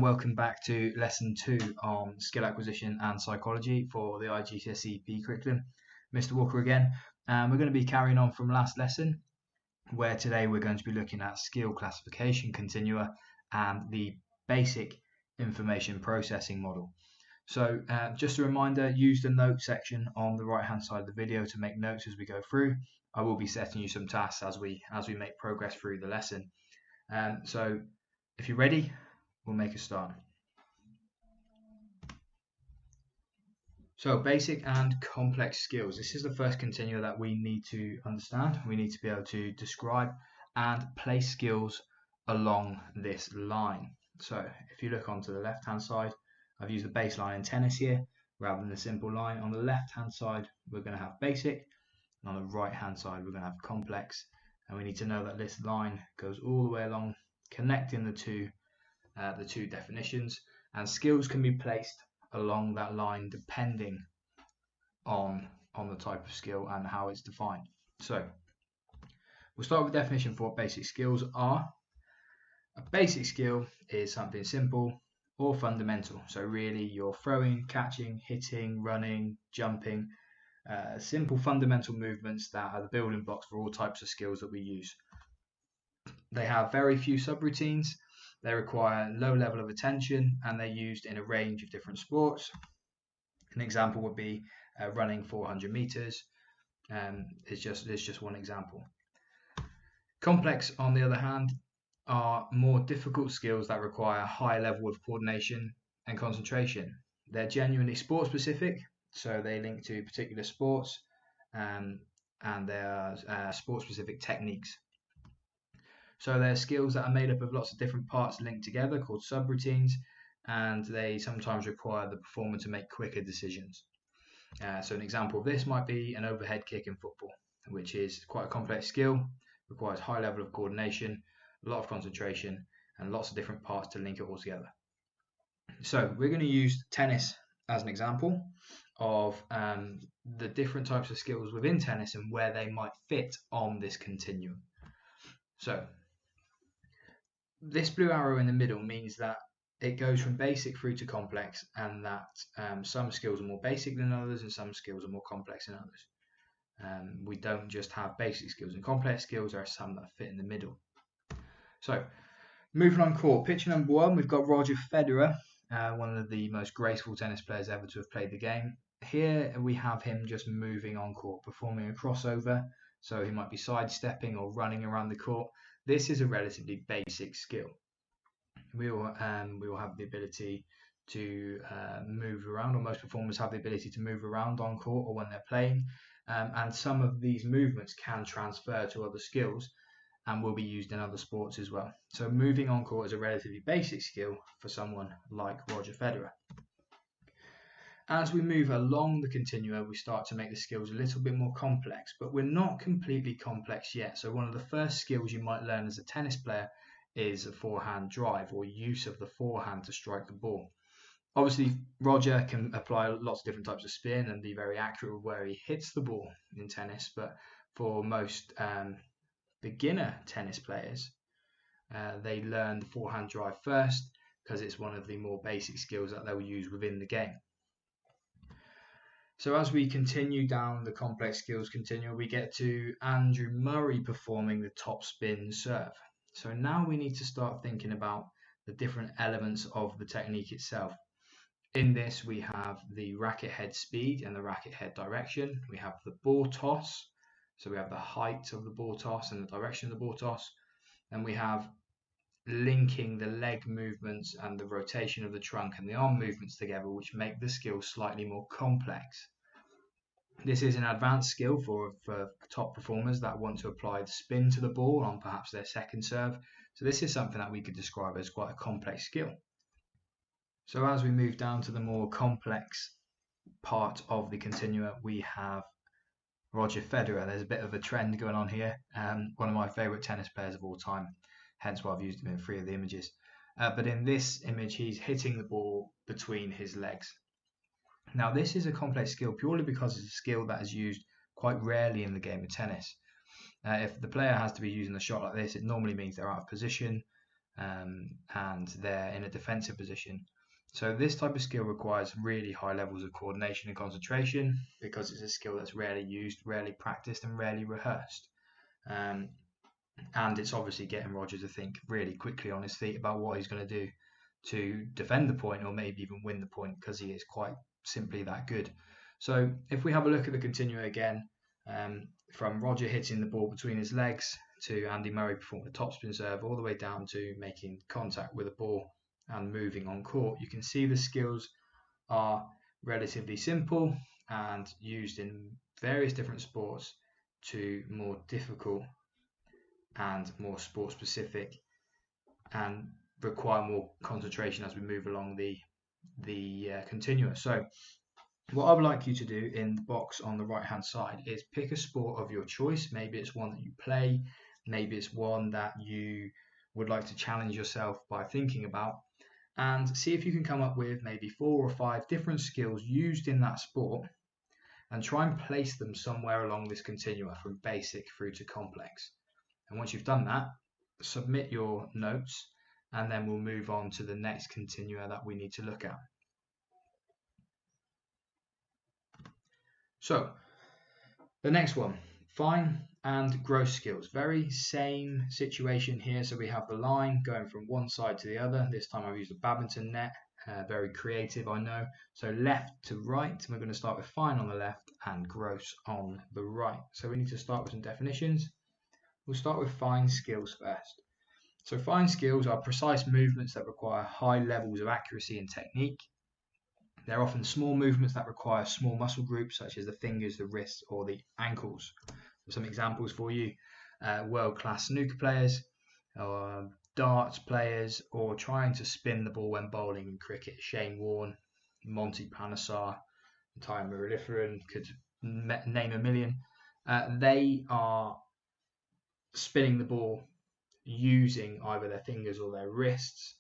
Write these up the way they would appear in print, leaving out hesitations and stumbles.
welcome back to lesson 2 on skill acquisition and psychology for the IGCSE P curriculum. Mr. Walker again, and we're going to be carrying on from last lesson, where today we're going to be looking at skill classification continua and the basic information processing model. So just a reminder, use the note section on the right hand side of the video to make notes as we go through. I will be setting you some tasks as we make progress through the lesson. So if you're ready, we'll make a start. So basic and complex skills. This is the first continua that we need to understand. We need to be able to describe and place skills along this line. So if you look onto the left hand side, I've used the baseline in tennis here rather than the simple line. On the left hand side we're going to have basic, and on the right hand side we're going to have complex, and we need to know that this line goes all the way along, connecting the two definitions, and skills can be placed along that line depending on the type of skill and how it's defined. So we'll start with the definition for what basic skills are. A basic skill is something simple or fundamental. So really you're throwing, catching, hitting, running, jumping, simple fundamental movements that are the building blocks for all types of skills that we use. They have very few subroutines. They require low level of attention, and they're used in a range of different sports. An example would be running 400 meters. It's just one example. Complex, on the other hand, are more difficult skills that require a high level of coordination and concentration. They're genuinely sport specific, so they link to particular sports, and there are sport specific techniques. So they're skills that are made up of lots of different parts linked together called subroutines, and they sometimes require the performer to make quicker decisions. So an example of this might be an overhead kick in football, which is quite a complex skill, requires high level of coordination, a lot of concentration, and lots of different parts to link it all together. So we're going to use tennis as an example of the different types of skills within tennis and where they might fit on this continuum. So this blue arrow in the middle means that it goes from basic through to complex, and that some skills are more basic than others and some skills are more complex than others. We don't just have basic skills and complex skills, there are some that fit in the middle. So moving on court, picture number 1, we've got Roger Federer, one of the most graceful tennis players ever to have played the game. Here we have him just moving on court, performing a crossover, so he might be sidestepping or running around the court. This is a relatively basic skill. We will have the ability to move around, or most performers have the ability to move around on court or when they're playing, and some of these movements can transfer to other skills and will be used in other sports as well. So moving on court is a relatively basic skill for someone like Roger Federer. As we move along the continuum, we start to make the skills a little bit more complex, but we're not completely complex yet. So one of the first skills you might learn as a tennis player is a forehand drive, or use of the forehand to strike the ball. Obviously, Roger can apply lots of different types of spin and be very accurate with where he hits the ball in tennis, but for most beginner tennis players, they learn the forehand drive first because it's one of the more basic skills that they'll use within the game. So as we continue down the complex skills continuum, we get to Andrew Murray performing the top spin serve. So now we need to start thinking about the different elements of the technique itself. In this, we have the racket head speed and the racket head direction. We have the ball toss. So we have the height of the ball toss and the direction of the ball toss. And we have linking the leg movements and the rotation of the trunk and the arm movements together, which make the skill slightly more complex. This is an advanced skill for top performers that want to apply the spin to the ball on perhaps their second serve. So this is something that we could describe as quite a complex skill. So as we move down to the more complex part of the continuum, we have Roger Federer. There's a bit of a trend going on here. One of my favourite tennis players of all time, hence why I've used him in 3 of the images. But in this image, he's hitting the ball between his legs. Now, this is a complex skill purely because it's a skill that is used quite rarely in the game of tennis. If the player has to be using a shot like this, it normally means they're out of position, and they're in a defensive position. So this type of skill requires really high levels of coordination and concentration because it's a skill that's rarely used, rarely practiced, and rarely rehearsed. And it's obviously getting Roger to think really quickly on his feet about what he's going to do to defend the point or maybe even win the point, because he is quite simply that good. So if we have a look at the continua again, from Roger hitting the ball between his legs to Andy Murray performing a topspin serve, all the way down to making contact with a ball and moving on court, you can see the skills are relatively simple and used in various different sports to more difficult and more sport specific, and require more concentration as we move along the continua. So what I would like you to do in the box on the right hand side is pick a sport of your choice. Maybe it's one that you play, maybe it's one that you would like to challenge yourself by thinking about, and see if you can come up with maybe 4 or 5 different skills used in that sport and try and place them somewhere along this continua from basic through to complex. And once you've done that, submit your notes, and then we'll move on to the next continua that we need to look at. So the next one, fine and gross skills. Very same situation here. So we have the line going from one side to the other. This time I've used a badminton net. Very creative, I know. So left to right, we're going to start with fine on the left and gross on the right. So we need to start with some definitions. We'll start with fine skills first. So fine skills are precise movements that require high levels of accuracy and technique. They're often small movements that require small muscle groups such as the fingers, the wrists, or the ankles. So some examples for you: world-class snooker players, or darts players, or trying to spin the ball when bowling in cricket. Shane Warne, Monty Panesar, Ty Muruliferan, could name a million. They are spinning the ball using either their fingers or their wrists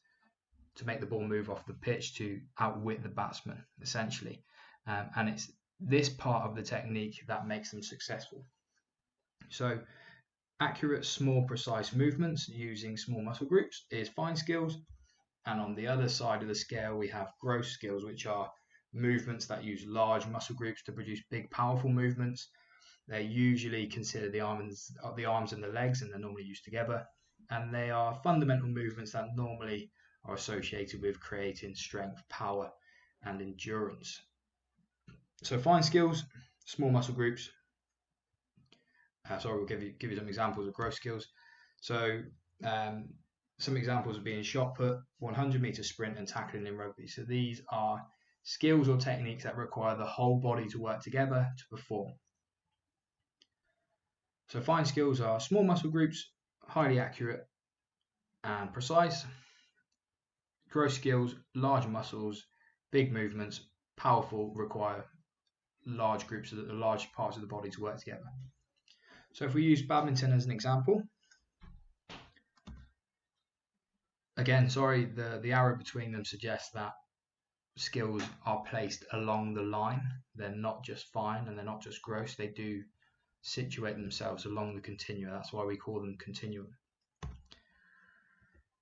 to make the ball move off the pitch to outwit the batsman, essentially. And it's this part of the technique that makes them successful. So accurate, small, precise movements using small muscle groups is fine skills. And on the other side of the scale, we have gross skills, which are movements that use large muscle groups to produce big, powerful movements. They usually consider the arms and the legs, and they're normally used together. And they are fundamental movements that normally are associated with creating strength, power, and endurance. So fine skills, small muscle groups. We'll give you some examples of gross skills. So some examples of being shot put, 100-meter sprint, and tackling in rugby. So these are skills or techniques that require the whole body to work together to perform. So fine skills are small muscle groups, highly accurate and precise. Gross skills, large muscles, big movements, powerful, require large groups of large parts of the body to work together. So if we use badminton as an example, again, sorry, the arrow between them suggests that skills are placed along the line. They're not just fine and they're not just gross. They do situate themselves along the continua. That's why we call them continuum.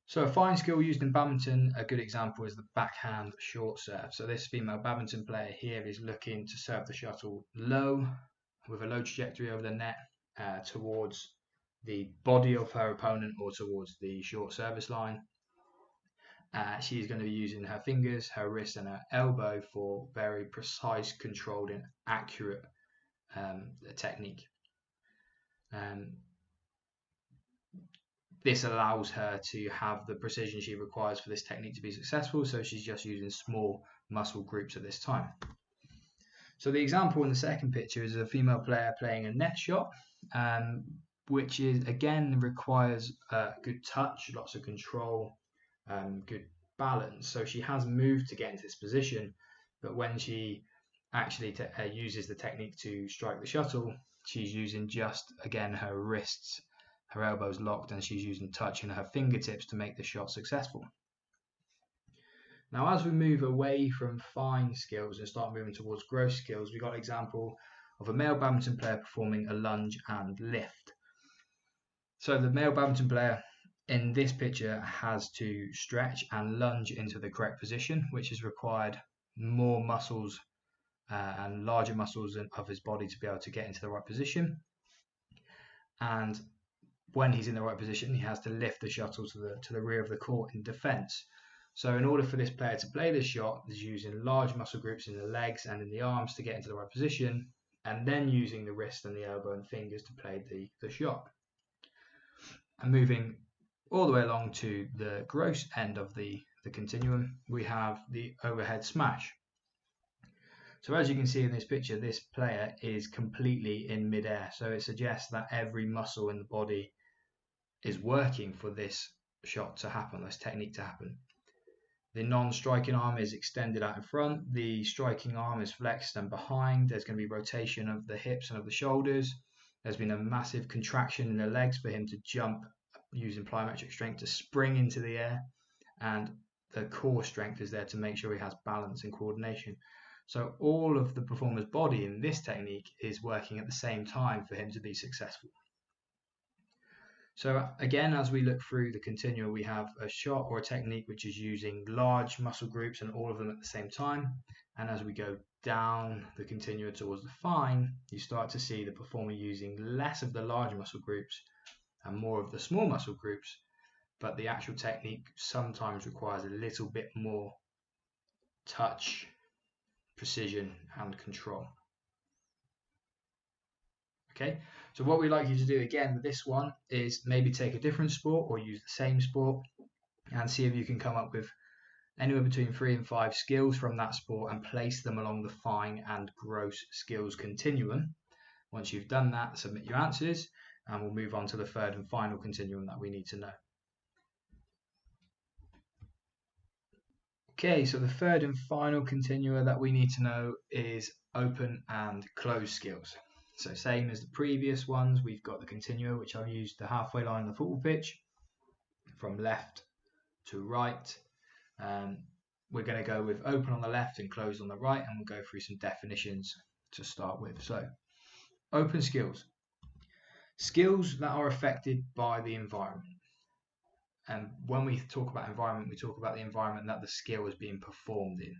So a fine skill used in badminton, a good example is the backhand short serve. So this female badminton player here is looking to serve the shuttle low, with a low trajectory over the net, towards the body of her opponent or towards the short service line. She's going to be using her fingers, her wrist, and her elbow for very precise, controlled, and accurate technique. This allows her to have the precision she requires for this technique to be successful, so she's just using small muscle groups at this time. So the example in the second picture is a female player playing a net shot, which is again requires good touch, lots of control, good balance. So she has moved to get into this position, but when she actually uses the technique to strike the shuttle, she's using just, again, her wrists, her elbows locked, and she's using touch in her fingertips to make the shot successful. Now, as we move away from fine skills and start moving towards gross skills, we've got an example of a male badminton player performing a lunge and lift. So the male badminton player in this picture has to stretch and lunge into the correct position, which has required more muscles and larger muscles of his body to be able to get into the right position. And when he's in the right position, he has to lift the shuttle to the rear of the court in defence. So in order for this player to play this shot, he's using large muscle groups in the legs and in the arms to get into the right position, and then using the wrist and the elbow and fingers to play the shot. And moving all the way along to the gross end of the continuum, we have the overhead smash. So as you can see in this picture, this player is completely in midair. So it suggests that every muscle in the body is working for this shot to happen, this technique to happen. The non-striking arm is extended out in front. The striking arm is flexed and behind. There's going to be rotation of the hips and of the shoulders. There's been a massive contraction in the legs for him to jump using plyometric strength to spring into the air. And the core strength is there to make sure he has balance and coordination. So all of the performer's body in this technique is working at the same time for him to be successful. So again, as we look through the continuum, we have a shot or a technique which is using large muscle groups and all of them at the same time. And as we go down the continuum towards the fine, you start to see the performer using less of the large muscle groups and more of the small muscle groups. But the actual technique sometimes requires a little bit more touch, precision, and control. Okay, so what we'd like you to do again with this one is maybe take a different sport or use the same sport and see if you can come up with anywhere between 3 and 5 skills from that sport and place them along the fine and gross skills continuum. Once you've done that, submit your answers and we'll move on to the third and final continuum that we need to know. Okay, so the third and final continuum that we need to know is open and closed skills. So same as the previous ones, we've got the continuum, which I've used the halfway line on the football pitch from left to right. We're going to go with open on the left and closed on the right, and we'll go through some definitions to start with. So open skills. Skills that are affected by the environment. And when we talk about environment, we talk about the environment that the skill is being performed in.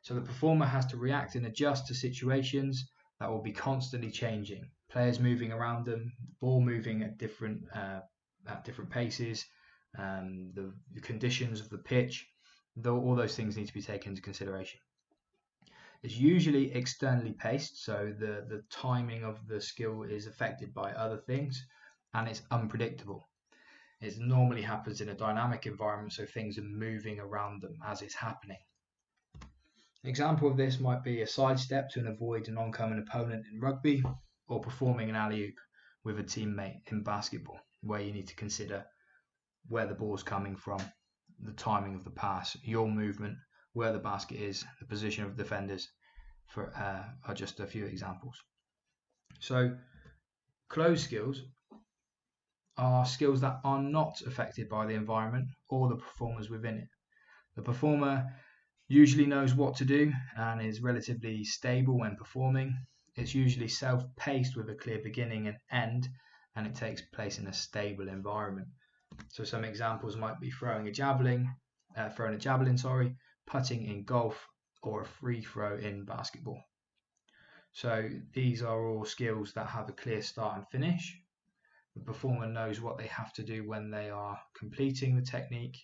So the performer has to react and adjust to situations that will be constantly changing. Players moving around them, the ball moving at different paces, the conditions of the pitch, all those things need to be taken into consideration. It's usually externally paced, so the timing of the skill is affected by other things, and it's unpredictable. It normally happens in a dynamic environment, so things are moving around them as it's happening. An example of this might be a sidestep to avoid an oncoming opponent in rugby, or performing an alley-oop with a teammate in basketball, where you need to consider where the ball's coming from, the timing of the pass, your movement, where the basket is, the position of defenders, are just a few examples. So closed skills are skills that are not affected by the environment or the performers within it. The performer usually knows what to do and is relatively stable when performing. It's usually self-paced with a clear beginning and end, and it takes place in a stable environment. So some examples might be throwing a javelin, putting in golf, or a free throw in basketball. So these are all skills that have a clear start and finish. The performer knows what they have to do when they are completing the technique,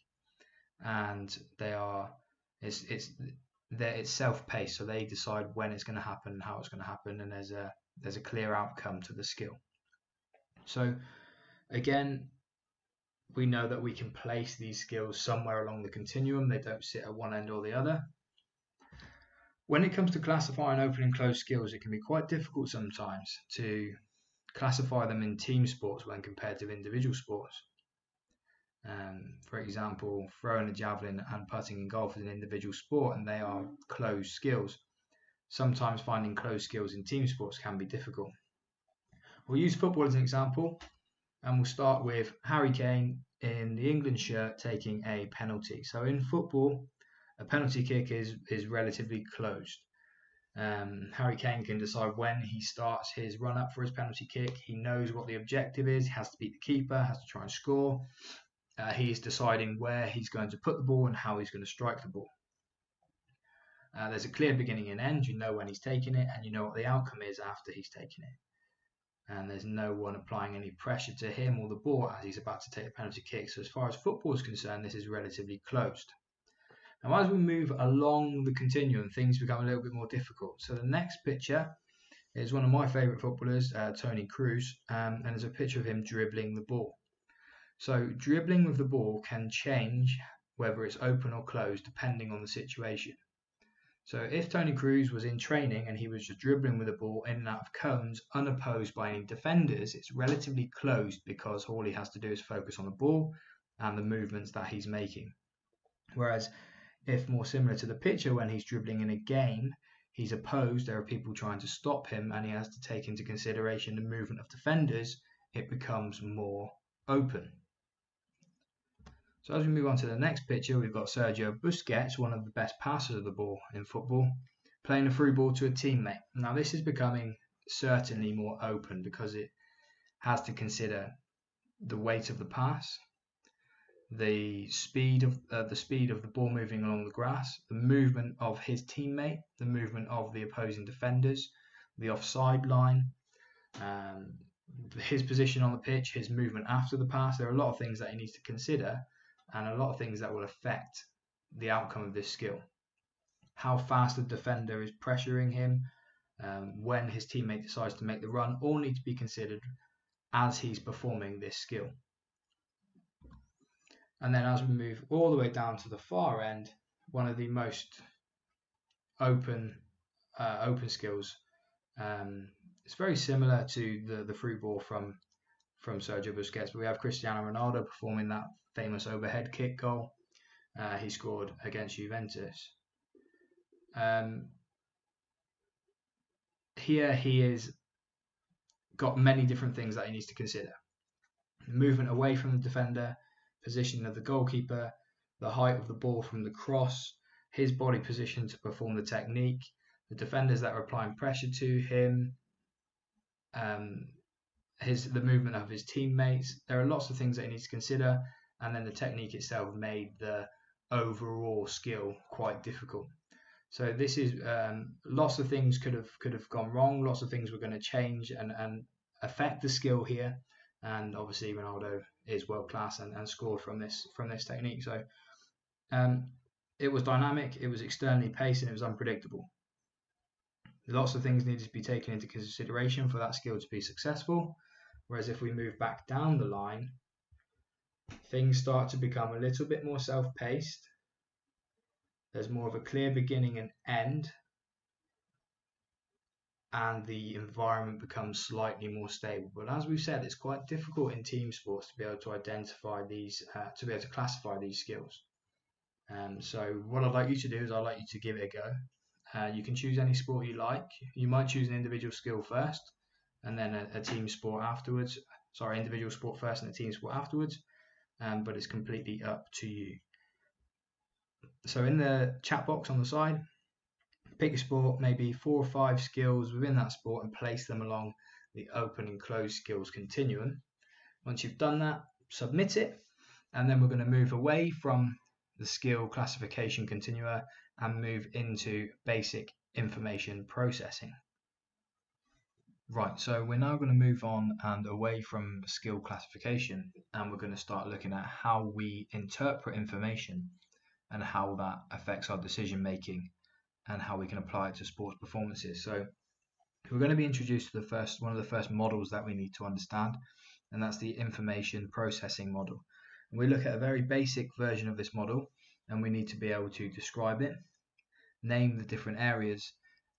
and it's self-paced, so they decide when it's going to happen and how it's going to happen, and there's a clear outcome to the skill. So again, we know that we can place these skills somewhere along the continuum. They don't sit at one end or the other. When it comes to classifying open and closed skills, it can be quite difficult sometimes to classify them in team sports when compared to individual sports. For example, throwing a javelin and putting in golf is an individual sport, and they are closed skills. Sometimes finding closed skills in team sports can be difficult. We'll use football as an example, and we'll start with Harry Kane in the England shirt taking a penalty. So in football, a penalty kick is relatively closed. Harry Kane can decide when he starts his run up for his penalty kick. He knows what the objective is. He has to beat the keeper, has to try and score. He's deciding where he's going to put the ball and how he's going to strike the ball. There's a clear beginning and end. You know when he's taking it, and you know what the outcome is after he's taken it. And there's no one applying any pressure to him or the ball as he's about to take a penalty kick. So as far as football is concerned, this is relatively closed. Now, as we move along the continuum, things become a little bit more difficult. So the next picture is one of my favourite footballers, Toni Kroos, and there's a picture of him dribbling the ball. So dribbling with the ball can change whether it's open or closed depending on the situation. So if Toni Kroos was in training and he was just dribbling with the ball in and out of cones, unopposed by any defenders, it's relatively closed because all he has to do is focus on the ball and the movements that he's making. Whereas if more similar to the picture, when he's dribbling in a game, he's opposed, there are people trying to stop him, and he has to take into consideration the movement of defenders, it becomes more open. So as we move on to the next picture, we've got Sergio Busquets, one of the best passers of the ball in football, playing a through ball to a teammate. Now this is becoming certainly more open because it has to consider the weight of the pass, the speed of the ball moving along the grass, the movement of his teammate, the movement of the opposing defenders, the offside line, his position on the pitch, his movement after the pass. There are a lot of things that he needs to consider, and a lot of things that will affect the outcome of this skill. How fast the defender is pressuring him, when his teammate decides to make the run, all need to be considered as he's performing this skill. And then as we move all the way down to the far end, one of the most open skills. It's very similar to the through ball from Sergio Busquets, but we have Cristiano Ronaldo performing that famous overhead kick goal he scored against Juventus. Here he is got many different things that he needs to consider. Movement away from the defender, position of the goalkeeper, the height of the ball from the cross, his body position to perform the technique, the defenders that are applying pressure to him, the movement of his teammates. There are lots of things that he needs to consider, and then the technique itself made the overall skill quite difficult. So this is lots of things could have gone wrong. Lots of things were going to change and affect the skill here. And obviously Ronaldo is world class and scored from this technique. So it was dynamic, it was externally paced, and it was unpredictable. Lots of things needed to be taken into consideration for that skill to be successful. Whereas if we move back down the line, things start to become a little bit more self-paced. There's more of a clear beginning and end, and the environment becomes slightly more stable. But as we've said, it's quite difficult in team sports to be able to identify these, to be able to classify these skills. So what I'd like you to do is I'd like you to give it a go. You can choose any sport you like. You might choose an individual skill first, and then a team sport afterwards. Sorry, individual sport first and a team sport afterwards. But it's completely up to you. So in the chat box on the side, pick a sport, maybe 4 or 5 skills within that sport, and place them along the open and closed skills continuum. Once you've done that, submit it, and then we're going to move away from the skill classification continua and move into basic information processing. Right, so we're now going to move on and away from skill classification, and we're going to start looking at how we interpret information and how that affects our decision making and how we can apply it to sports performances. So we're going to be introduced to one of the first models that we need to understand, and that's the information processing model. And we look at a very basic version of this model, and we need to be able to describe it, name the different areas,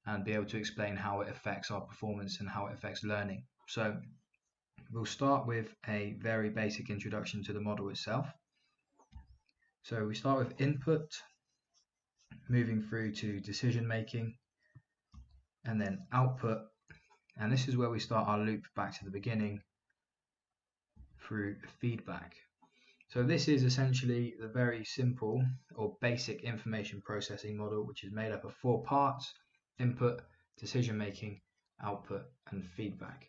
and be able to explain how it affects our performance and how it affects learning. So we'll start with a very basic introduction to the model itself. So we start with input, moving through to decision making, and then output, and this is where we start our loop back to the beginning through feedback. So this is essentially the very simple or basic information processing model, which is made up of 4 parts. input, decision making, output, and feedback.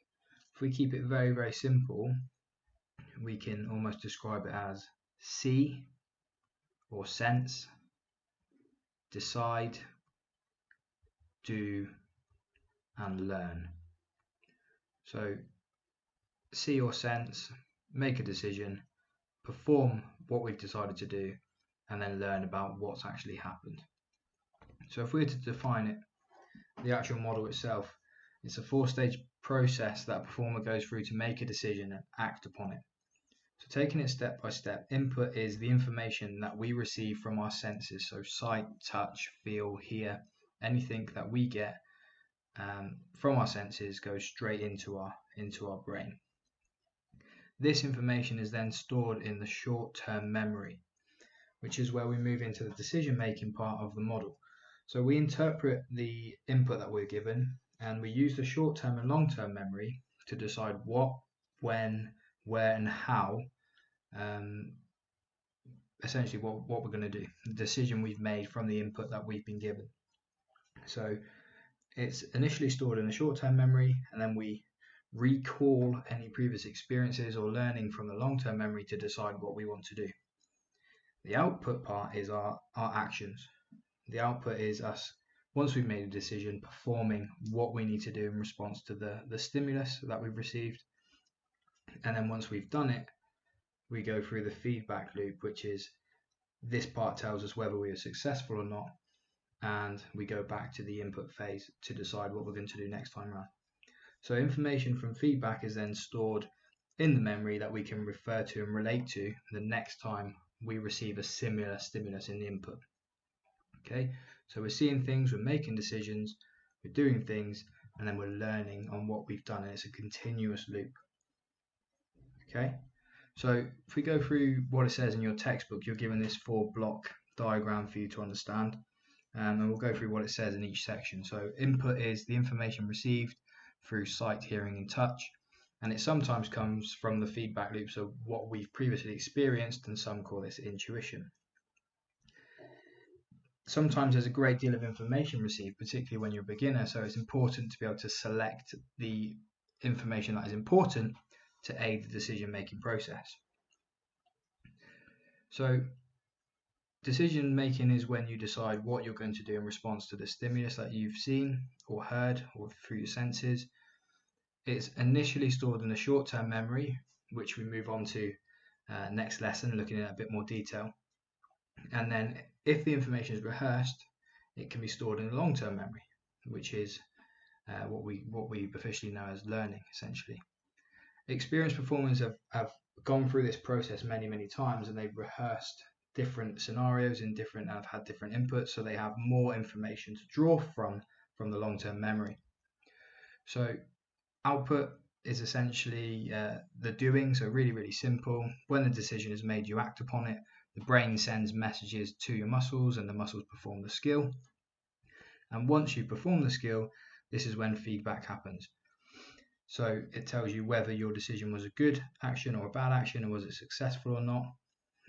If we keep it very, very simple, we can almost describe it as see or sense, decide, do, and learn. So see or sense, make a decision, perform what we've decided to do, and then learn about what's actually happened. So if we were to define it, the actual model itself, it's a 4-stage process that a performer goes through to make a decision and act upon it. So taking it step by step, input is the information that we receive from our senses, so sight, touch, feel, hear, anything that we get from our senses goes straight into our brain. This information is then stored in the short-term memory, which is where we move into the decision-making part of the model. So we interpret the input that we're given, and we use the short-term and long-term memory to decide what, when, where, and how, essentially what we're going to do, the decision we've made from the input that we've been given. So it's initially stored in the short-term memory, and then we recall any previous experiences or learning from the long-term memory to decide what we want to do. The output part is our actions. The output is us, once we've made a decision, performing what we need to do in response to the stimulus that we've received. And then once we've done it, we go through the feedback loop, which is this part tells us whether we are successful or not, and we go back to the input phase to decide what we're going to do next time around. So information from feedback is then stored in the memory that we can refer to and relate to the next time we receive a similar stimulus in the input. Okay, so we're seeing things, we're making decisions, we're doing things, and then we're learning on what we've done, and it's a continuous loop. Okay, so if we go through what it says in your textbook, you're given this 4-block diagram for you to understand, and we'll go through what it says in each section. So input is the information received through sight, hearing, and touch, and it sometimes comes from the feedback loop, so what we've previously experienced, and some call this intuition. Sometimes there's a great deal of information received, particularly when you're a beginner, so it's important to be able to select the information that is important to aid the decision-making process. So decision making is when you decide what you're going to do in response to the stimulus that you've seen or heard or through your senses. It's initially stored in the short-term memory, which we move on to next lesson, looking at a bit more detail. And then if the information is rehearsed, it can be stored in the long-term memory, which is what we officially know as learning, essentially. Experienced performers have gone through this process many times, and they've rehearsed different scenarios and have had different inputs, so they have more information to draw from the long-term memory. So output is essentially the doing, so really simple. When the decision is made, you act upon it. The brain sends messages to your muscles, and the muscles perform the skill. And once you perform the skill, this is when feedback happens. So it tells you whether your decision was a good action or a bad action, and was it successful or not.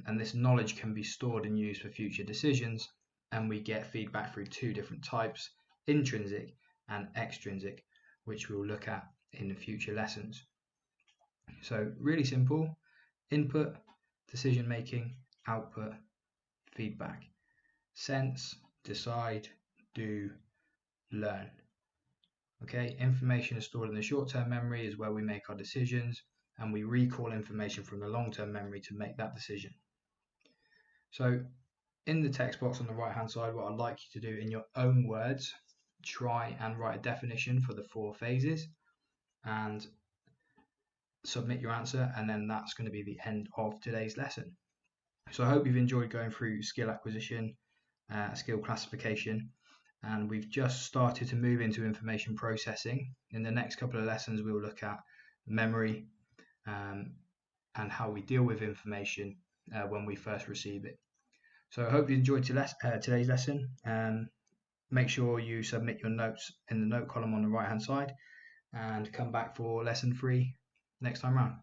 And this knowledge can be stored and used for future decisions, and we get feedback through 2 different types, intrinsic and extrinsic, which we'll look at in the future lessons. So really simple: input, decision making, output, feedback. Sense, decide, do, learn. Okay, information is stored in the short-term memory, is where we make our decisions, and we recall information from the long-term memory to make that decision. So in the text box on the right-hand side, what I'd like you to do in your own words, try and write a definition for the 4 phases and submit your answer, and then that's going to be the end of today's lesson. So I hope you've enjoyed going through skill acquisition, skill classification, and we've just started to move into information processing. In the next couple of lessons, we'll look at memory and how we deal with information when we first receive it. So I hope you enjoyed today's lesson. Make sure you submit your notes in the note column on the right hand side, and come back for lesson 3 next time round.